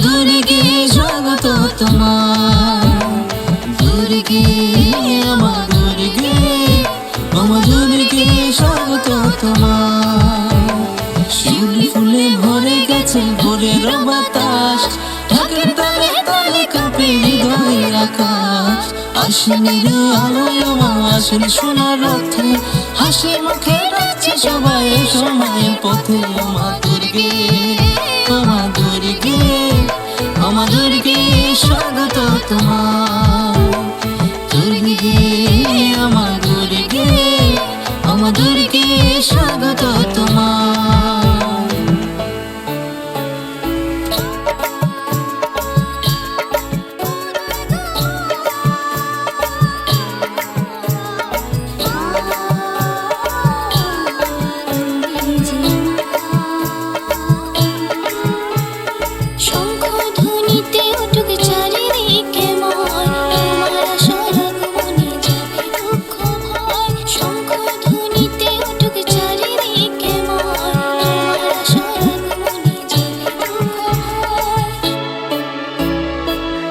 দুর্গে স্বাগত তোমার, দুর্গে আমার দুর্গে, আমার দুর্গে স্বাগত তোমার। শিউলি ফুলে ভরে গেছে ভোরের বাতাস, ঢাকের তালে তালে কাঁপে হৃদয়ের আকাশ। আশ্বিনের আলোয় আমার আসল সোনার রথে, হাসি মুখে ডাকছে সবাই সময়ের পথে। আমার দুর্গে, আমার দুর্গে, আমার দুর্গে স্বাগত তোমার, দুর্গে আমার দুর্গে, আমার দুর্গে স্বাগত তোমার।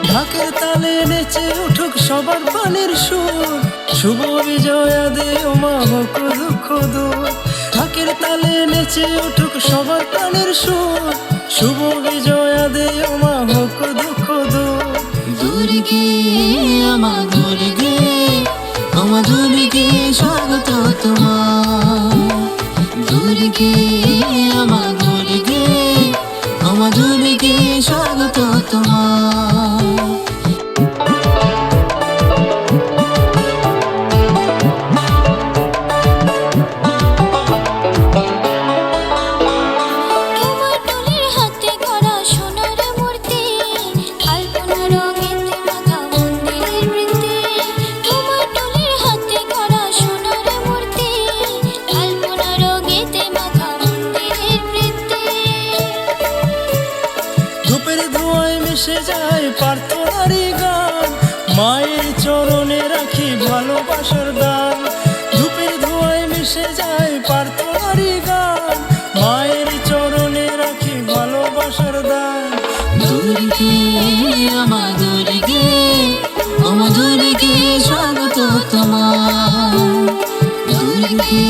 ঢাকের তালে নেচে উঠুক সবার প্রাণের সুর, শুভ বিজয়া দে ওমা হোক দুঃখ দূর। ঢাকের তালে নেচে উঠুক সবার প্রাণের সুর, শুভ বিজয়া দে ওমা হোক দুঃখ দূর। দুর্গে আমার দুর্গে, আমার দুর্গে স্বাগত তোমার, দুর্গে আমার দুর্গে, আমার দুর্গে স্বাগত তোমার। ধূপের ধোঁয়ায় মিশে যায় প্রার্থনারই গান, মায়ের চরণে রাখি ভালোবাসার দান। ধূপের ধোঁয়ায় মিশে যায় প্রার্থনারই গান, মায়ের চরণে রাখি ভালোবাসার দান। দুর্গে আমার দুর্গে, আমার দুর্গে স্বাগত তোমার, দুর্গে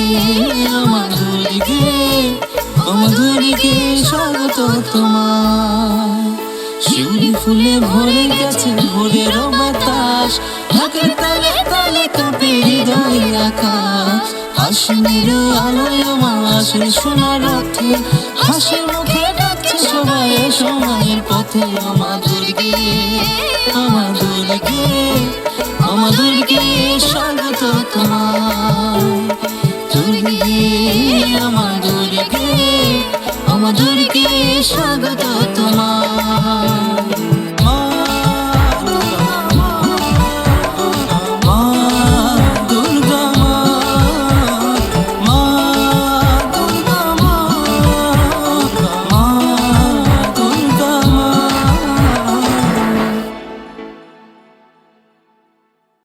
আমার দুর্গে, আমার দুর্গে স্বাগত তোমার। শিউলি ফুলে ভরে গেছে ভোরের বাতাস, ঢাকের তালে তালে কাঁপে হৃদয়ের আকাশ। আশ্বিনের আলোয় আমার আসল সোনার রথে, হাসি মুখে ডাকছে সবাই সময়ের পথে। আমার দুর্গে, আমার দুর্গে, আমার দুর্গে স্বাগত তোমার, দুর্গে আমার দুর্গে, আমার দুর্গে স্বাগত তোমার।